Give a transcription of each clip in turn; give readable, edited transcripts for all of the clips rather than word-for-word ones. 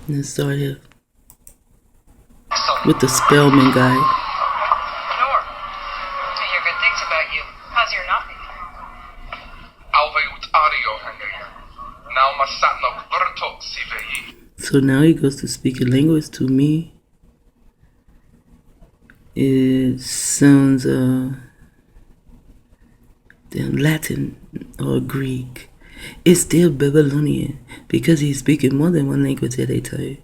Let's start here with the Spellman guy. Nor, I hear good things about you. How's your nothing? So now he goes to speak a language. To me, it sounds Latin or Greek. It's still Babylonian because he's speaking more than one language at a time.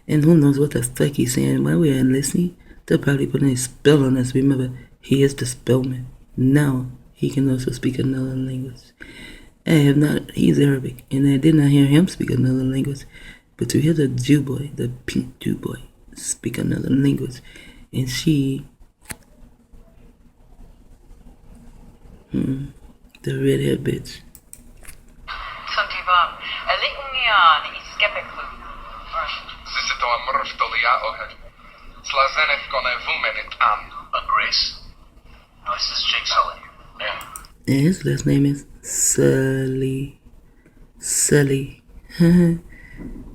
And who knows what the fuck he's saying while we're listening. They're probably putting a spell on us. Remember, he is the spellman. Now he can also speak another language. He's Arabic, and I did not hear him speak another language. But to hear the Jew boy, the pink Jew boy, speak another language, and she, the redhead bitch. A grACE? No, this is Jake Sully. Yeah. And his last name is Sully.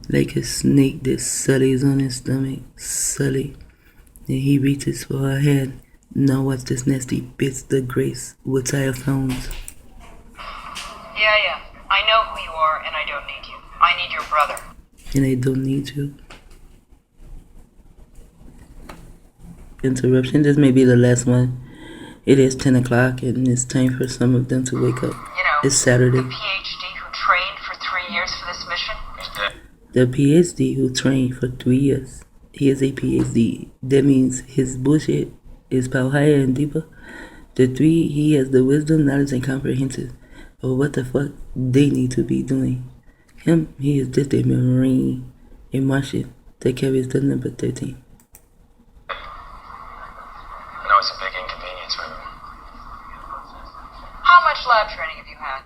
Like a snake that sullies on his stomach. Sully. And he reaches for her hand. Now watch this nasty bitch, the grACE, which I have found. Yeah. I know who you are, and I don't need you. I need your brother. And I don't need you. Interruption. This may be the last one. It is 10 o'clock, and it's time for some of them to wake up. You know, It's Saturday. the PhD who trained for 3 years for this mission is dead. The PhD who trained for 3 years. He is a PhD. That means his bullshit is power higher and deeper. The 3, he has the wisdom, knowledge, and comprehension of what the fuck they need to be doing. Him, he is just a Marine, a Martian that carries the number 13. I know it's a big inconvenience for everyone. How much lab training have you had?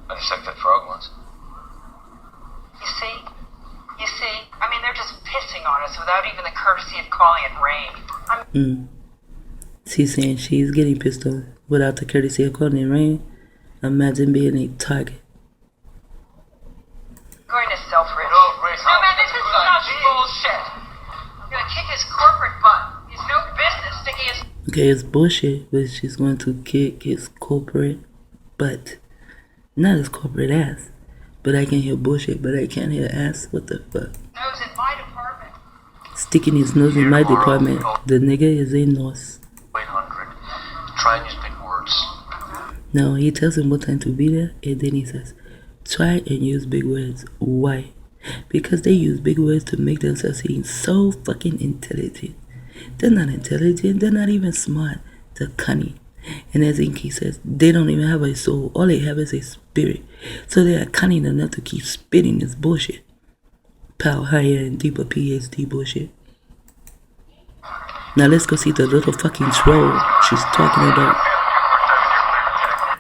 I dissected that frog once. You see? I mean, they're just pissing on us without even the courtesy of calling it rain. She's saying she's getting pissed off without the courtesy of calling it rain. Imagine being a target. Going to self-rich. No, Grace, No, man, this is such bullshit. I'm gonna kick his corporate butt. He's no business sticking his... Okay, it's bullshit, but she's going to kick his corporate butt. Not his corporate ass. But I can hear bullshit, but I can't hear ass. What the fuck? nose in my department. Sticking his nose in my department. The nigga is a nurse. 800. Try and use big words. Now he tells him what time to be there, and then he says, try and use big words. Why? Because they use big words to make themselves seem so fucking intelligent. They're not intelligent, they're not even smart, they're cunning. And as Inky says, they don't even have a soul, all they have is a spirit. So they are cunning enough to keep spitting this bullshit. Power higher and deeper PhD bullshit. Now let's go see the little fucking troll she's talking about.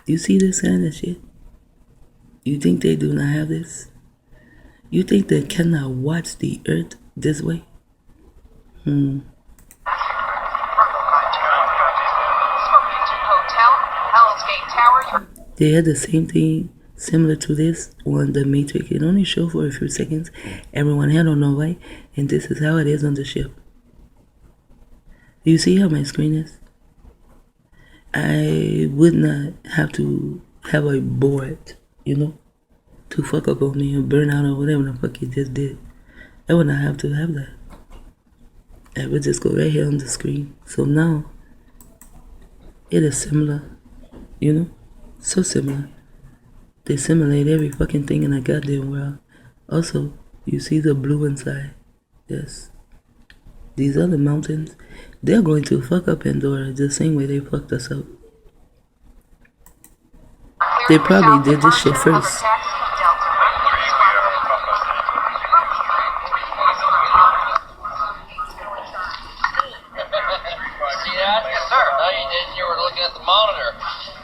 You see this kind of shit? You think they do not have this? You think they cannot watch the earth this way? They had the same thing similar to this on the Matrix. It only showed for a few seconds. Everyone had on no way, and this is how it is on the ship. You see how my screen is? I would not have to have a board, to fuck up on me or burn out or whatever the fuck it just did. I would not have to have that. I would just go right here on the screen. So now, it is similar, so similar. They simulate every fucking thing in the goddamn world. Also, you see the blue inside. Yes. These other mountains, they're going to fuck up Pandora the same way they fucked us up. They probably did this shit first.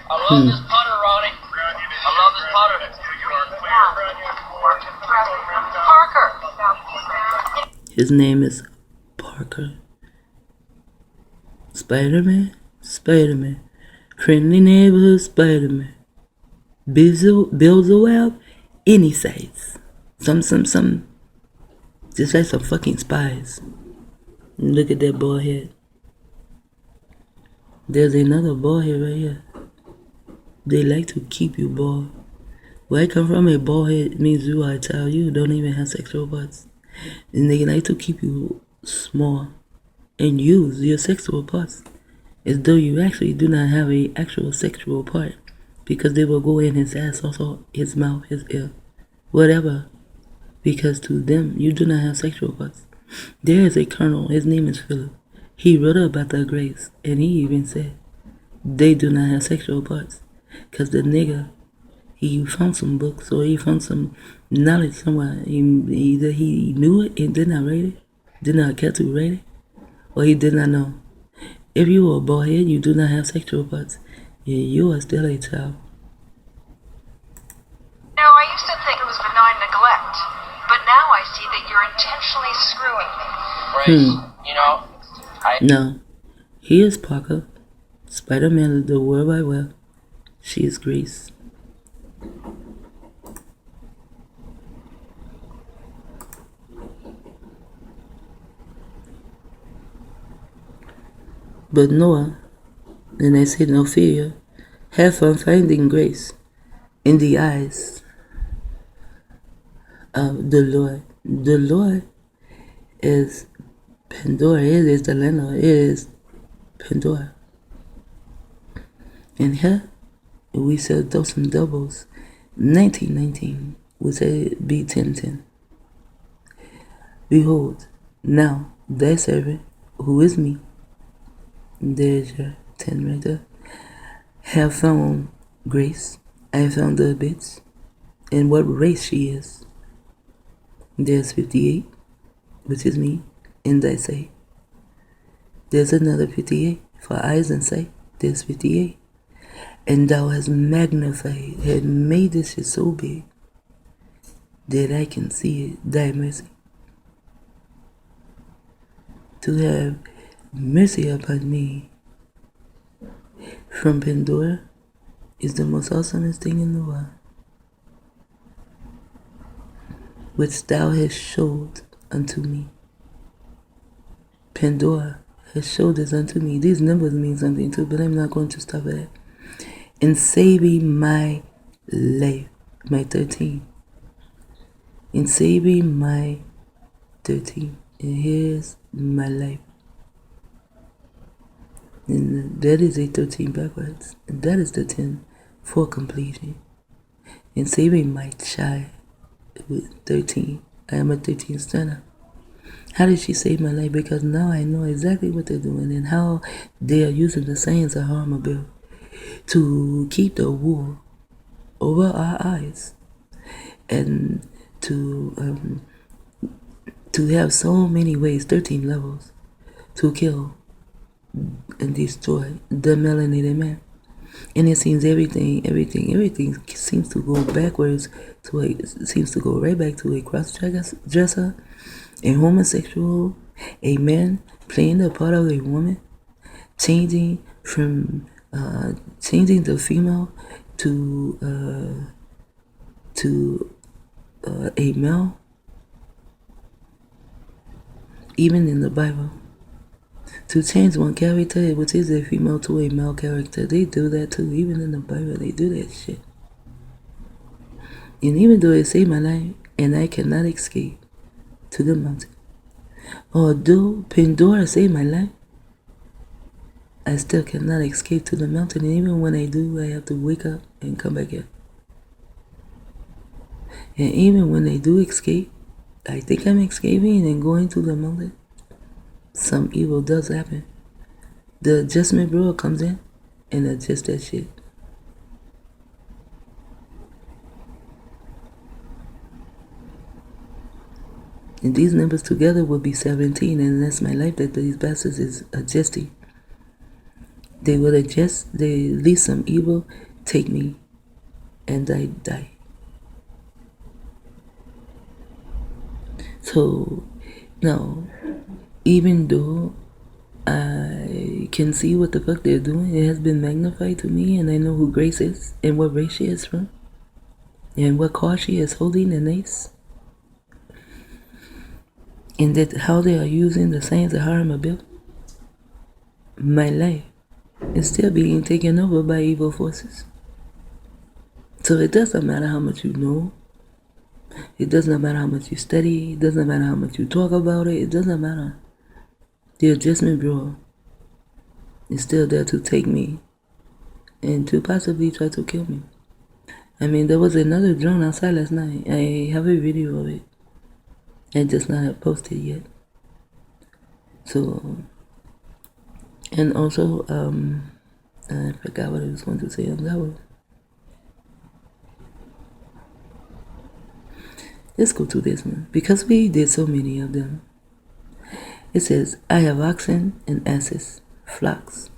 I love this putter, Ronnie. I love this putter. Parker. His name is Parker. Spider-Man. Friendly neighborhood Spider-Man. Builds a web any size. Some. Just like some fucking spies. Look at that bald head. There's another bald head right here. They like to keep you bald. Where I come from, a bald head means you are a child. You don't even have sexual parts. And they like to keep you small and use your sexual parts as though you actually do not have a actual sexual part, because they will go in his ass, also his mouth, his ear, whatever, because to them you do not have sexual parts. There is a colonel, his name is Philip. He wrote about the grACE, and he even said they do not have sexual parts, because the nigga, he found some books or he found some knowledge somewhere. Either he knew it and did not write it, did not care to write it, or he did not know. If you are a bald head, you do not have sexual parts. Yeah, you are still a child. No, I used to think it was benign neglect, but now I see that you're intentionally screwing me. Grace, you know, No, he is Parker, Spider-Man of the World Wide Web. She is GRACE. But Noah, and I said no fear, have fun finding grace in the eyes of the Lord. The Lord is Pandora. It is the landlord. It is Pandora. And here we sell those and doubles. 1919 we say be 1010. Behold, now thy servant, who is me, there's your 10 right there, have found grace. I have found the bits and what race she is. There's 58, which is me, and I say. There's another 58 for eyes and sight. There's 58. And thou hast magnified and made this shit so big that I can see it, thy mercy. To have mercy upon me from Pandora is the most awesomest thing in the world, which thou hast showed unto me. Pandora has showed this unto me. These numbers mean something too, but I'm not going to stop at that. In saving my life, my 13. In saving my 13. And here's my life. And that is a 13 backwards. And that is the 10 for completion. In saving my child with 13. I am a 13 stunner. How did she save my life? Because now I know exactly what they're doing and how they are using the science of Harmobile to keep the wool over our eyes and to have so many ways, 13 levels, to kill and destroy the melanated man. And it seems everything seems to go backwards seems to go right back to a cross-dresser, a homosexual, a man playing the part of a woman, changing the female to a male. Even in the Bible, to change one character, which is a female, to a male character, they do that too. Even in the Bible, they do that shit. And even though it saved my life, and I cannot escape to the mountain, although Pandora saved my life, I still cannot escape to the mountain. And even when I do, I have to wake up and come back here. And even when I do escape, I think I'm escaping and going to the mountain, some evil does happen. The adjustment bureau comes in and adjusts that shit. And these numbers together will be 17, and that's my life that these bastards is adjusting. They will adjust, they leave some evil, take me, and I die. So, no, even though I can see what the fuck they're doing, it has been magnified to me, and I know who GRACE is, and what race she is from, and what car she is holding, an ace. And that how they are using the science of Haramabil, my life is still being taken over by evil forces. So it doesn't matter how much you know. It doesn't matter how much you study. It doesn't matter how much you talk about it. It doesn't matter. The Adjustment Bureau is still there to take me and to possibly try to kill me. I mean, there was another drone outside last night. I have a video of it. I just not posted yet. So, and also, I forgot what I was going to say on that one. Let's go to this one, because we did so many of them. It says, I have oxen and asses, flocks,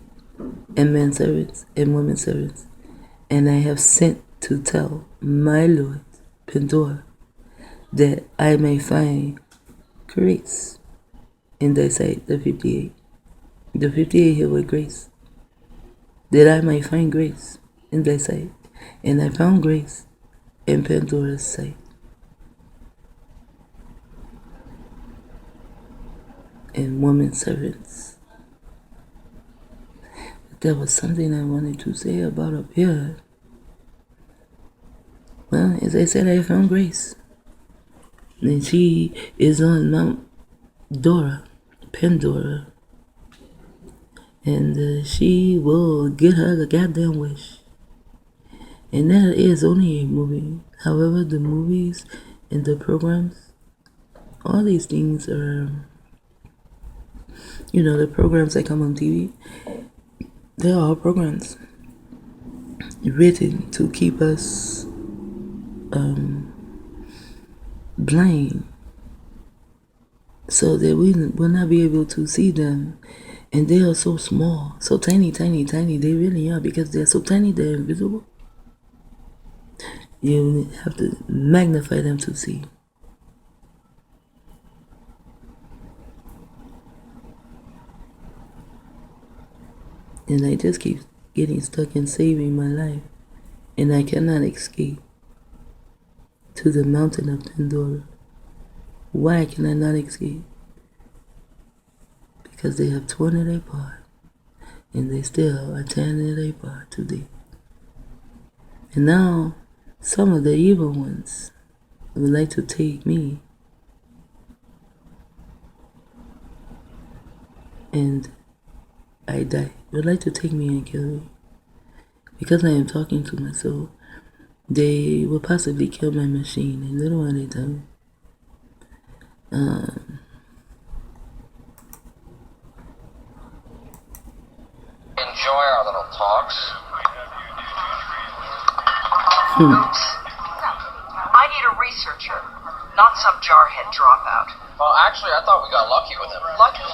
and men servants and women servants, and I have sent to tell my Lord Pandora that I may find grace in thy sight. The 58. The 58 here with grace. That I might find grace in thy sight. And I found grace in Pandora's sight. And women servants. But there was something I wanted to say about up here. Well, as I said, I found grace. And she is on Mount Dora, Pandora. And she will get her goddamn wish. And that is only a movie. However, the movies and the programs, all these things are, you know, the programs that come on TV, they're all programs written to keep us blind, so that we will not be able to see them. And they are so small, so tiny, tiny, tiny. They really are, because they're so tiny, they're invisible. You have to magnify them to see. And I just keep getting stuck in saving my life, and I cannot escape to the mountain of Pandora. Why can I not escape? Because they have torn it apart, and they still are tearing it apart today. And now, some of the evil ones would like to take me and I die. Would like to take me and kill me. Because I am talking to my soul, they will possibly kill my machine, and little one at a time. Enjoy our little talks. Oops. I need a researcher, not some jarhead dropout. Well, actually, I thought we got lucky with him. Lucky?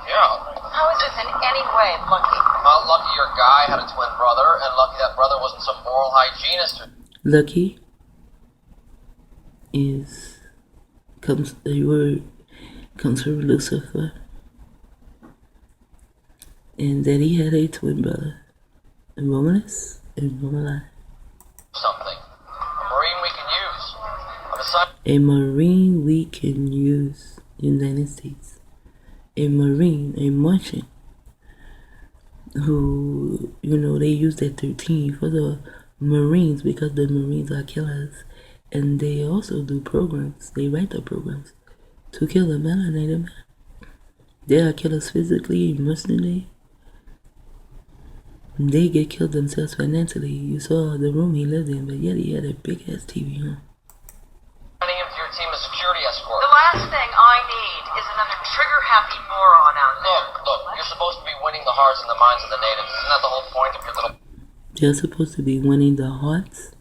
Yeah. How is this in any way lucky? Well, lucky your guy had a twin brother, and lucky that brother wasn't some oral hygienist. Lucky the word comes from Lucifer, and that he had a twin brother, Romulus and Romuli. Something. A Marine we can use. I'm assigned. A Marine we can use, United States. A Marine, a Martian, who, you know, they use that 13 for the Marines, because the Marines are killers. And they also do programs. They write the programs to kill the melanated man. They are killers physically, emotionally. They get killed themselves financially. You saw the room he lived in, but yet he had a big ass TV on. Signing him to your team as security escort. The last thing I need is another trigger-happy moron out there. Look, you're supposed to be winning the hearts and the minds of the natives. Isn't that the whole point of your little... They're supposed to be winning the hearts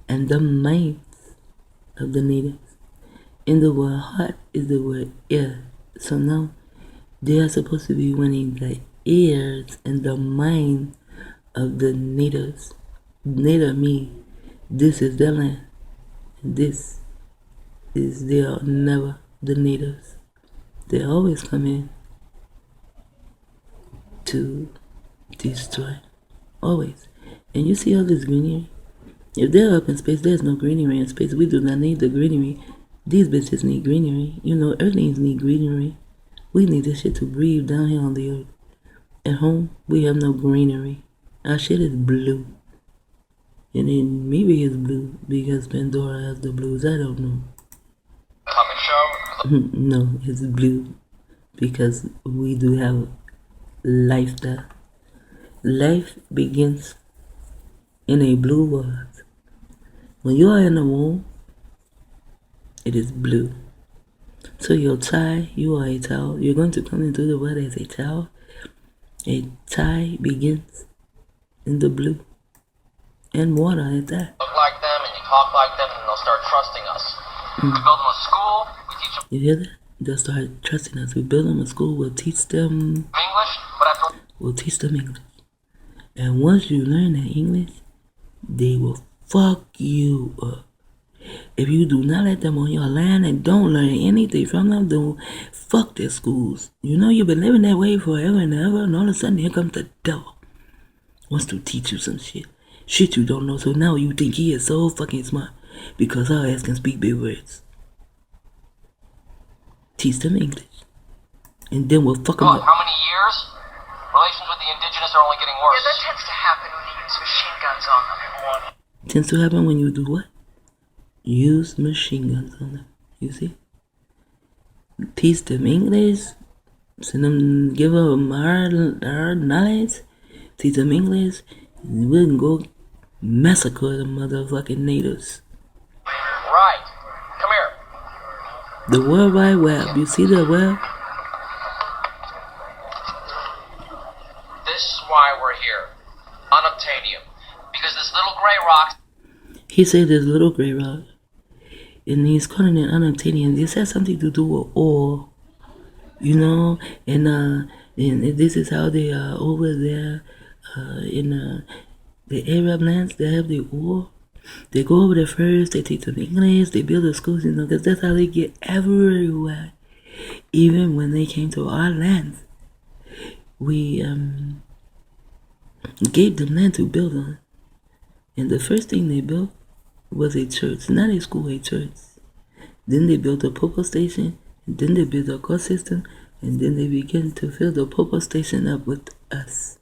and the minds of the natives. In the word heart is the word ear. So now they are supposed to be winning the ears and the mind of the natives. Native mean this is their land. This is they are never the natives. They always come in to destroy. Always. And you see all this greenery? If they're up in space, there's no greenery in space. We do not need the greenery. These bitches need greenery. You know, earthlings need greenery. We need this shit to breathe down here on the earth. At home, we have no greenery. Our shit is blue. And then maybe it's blue because Pandora has the blues. I don't know. Puppet show? No, it's blue because we do have lifestyle. Life begins in a blue world. When you are in the womb, it is blue. So your child, you are a child. You're going to come into the world as a child. A child begins in the blue. And water at that. Look like them and you talk like them and they'll start trusting us. We build them a school, we teach them You hear that? They'll start trusting us. We build them a school. We'll teach them English, but after We'll teach them English. And once you learn that English, they will fuck you up. If you do not let them on your land and don't learn anything from them, then fuck their schools. You know you've been living that way forever and ever, and all of a sudden here comes the devil. Wants to teach you some shit. Shit you don't know, so now you think he is so fucking smart because our ass can speak big words. Teach them English. And then we'll fuck them what, up. how many years? Relations with the indigenous are only getting Yeah, worse. that tends to happen when you use machine guns on them. Tends to happen when you do what? Use machine guns on them. You see? Teach them English. Send them, give them our knowledge. Teach them English. We can go massacre the motherfucking natives. Right. Come here. The World Wide Web. You see the web? This is why we're here. Unobtainium. Because this little gray rock... He said this little gray rock. And he's calling it unobtainium. This has something to do with ore. You know? And this is how they are over there in the Arab lands. They have the ore. They go over there first. They teach them English. They build the schools, you know, because that's how they get everywhere. Even when they came to our lands, we gave them land to build on. And the first thing they built was a church, not a school, a church. Then they built a postal station, and then they built a court system, and then they began to fill the postal station up with us.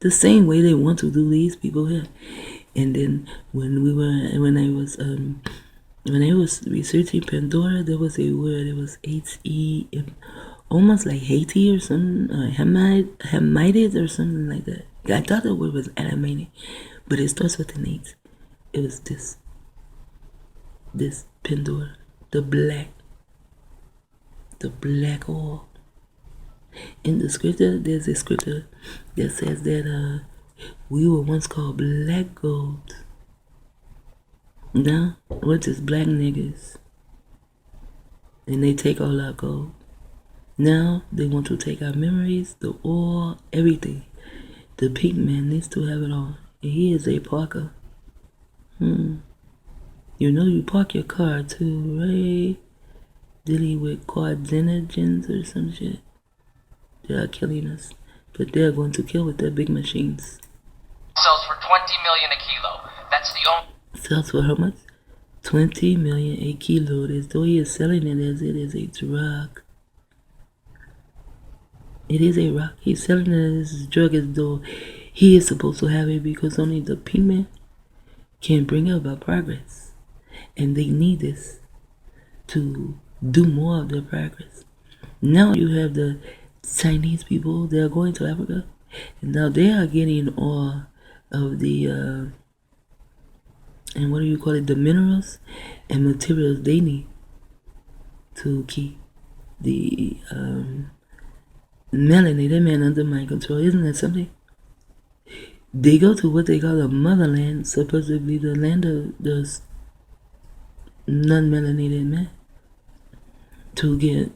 The same way they want to do these people here. And then when I was researching Pandora, there was a word. It was H-E-M, almost like Haiti or something, Hamites or something like that. I thought the word was animated, but it starts with an H. It was this Pandora, the black oil. In the scripture, there's a scripture that says that we were once called black gold. Now, we're just black niggas. And they take all our gold. Now, they want to take our memories, the oil, everything. The pink man needs to have it all. And he is a parker. You know you park your car too, right? Dealing with carcinogens or some shit. They are killing us. But they are going to kill with their big machines. Sells for $20 million a kilo. That's the only... Sells for how much? 20 million a kilo. As though he is selling it as it is a drug. It is a rock. He's selling it as a drug as though he is supposed to have it because only the pigment can bring about progress. And they need this to do more of their progress. Now you have the Chinese people. They are going to Africa. And now they are getting all of the, and what do you call it? The minerals and materials they need to keep the melanated man under my control. Isn't that something? They go to what they call the motherland, supposedly the land of the non-melanated man, to get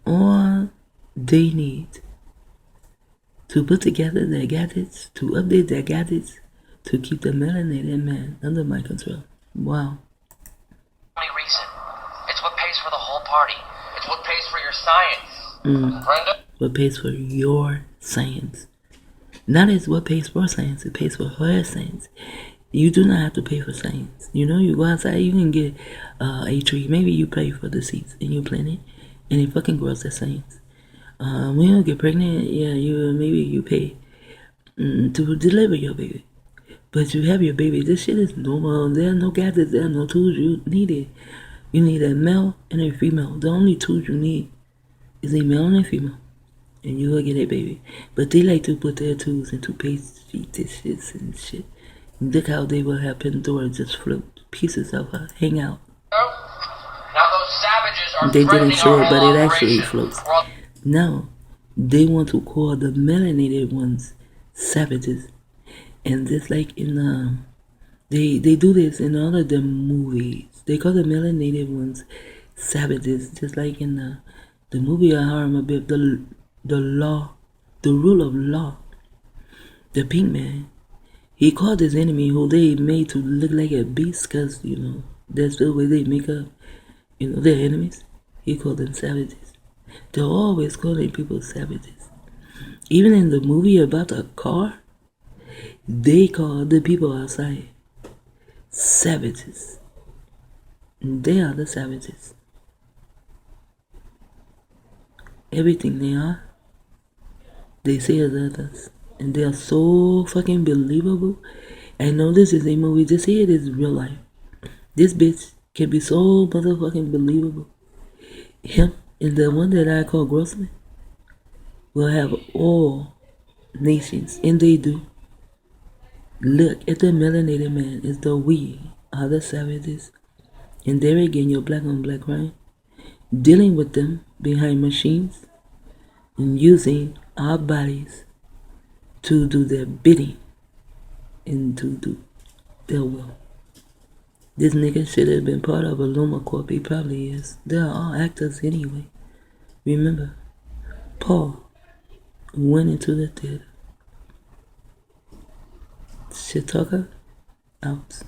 all they need to put together their gadgets, to update their gadgets, to keep the melanated man under my control. Wow. only reason. It's what pays for the whole party. It's what pays for your science. Brenda? What pays for your science. Not as what pays for science, it pays for her science. You do not have to pay for science. You know, you go outside, you can get a tree. Maybe you pay for the seeds and you plant it, and it fucking grows that science. When you get pregnant, yeah, maybe you pay to deliver your baby. But you have your baby. This shit is normal. There are no gadgets. There are no tools you needed. You need a male and a female. The only tools you need is a male and a female. And you will get a baby. But they like to put their tools into pastry dishes and shit. Look how they will have Pandora just float pieces of her hang out. Now those savages are They didn't show it, but it operation. actually floats. Now, they want to call the melanated ones savages. And just like in they do this in all of the movies. They call the melanated ones savages, just like in the movie I harm a bit, the law, the rule of law. The pink man, he called his enemy, who they made to look like a beast, because you know that's the way they make up, you know, their enemies. He called them savages. They're always calling people savages. Even in the movie about the car, they call the people outside savages. They are the savages. Everything they are, they say as others. And they are so fucking believable. I know this is a movie, just say it is real life. This bitch can be so motherfucking believable. Him and the one that I call Grossman will have all nations, and they do. Look at the melanated man as though we are the savages. And there again, your black on black crime. Dealing with them behind machines and using our bodies to do their bidding and to do their will. This nigga should have been part of a Luma Corp. He probably is. They are all actors anyway. Remember, Paul went into the theater. Shit talker, out.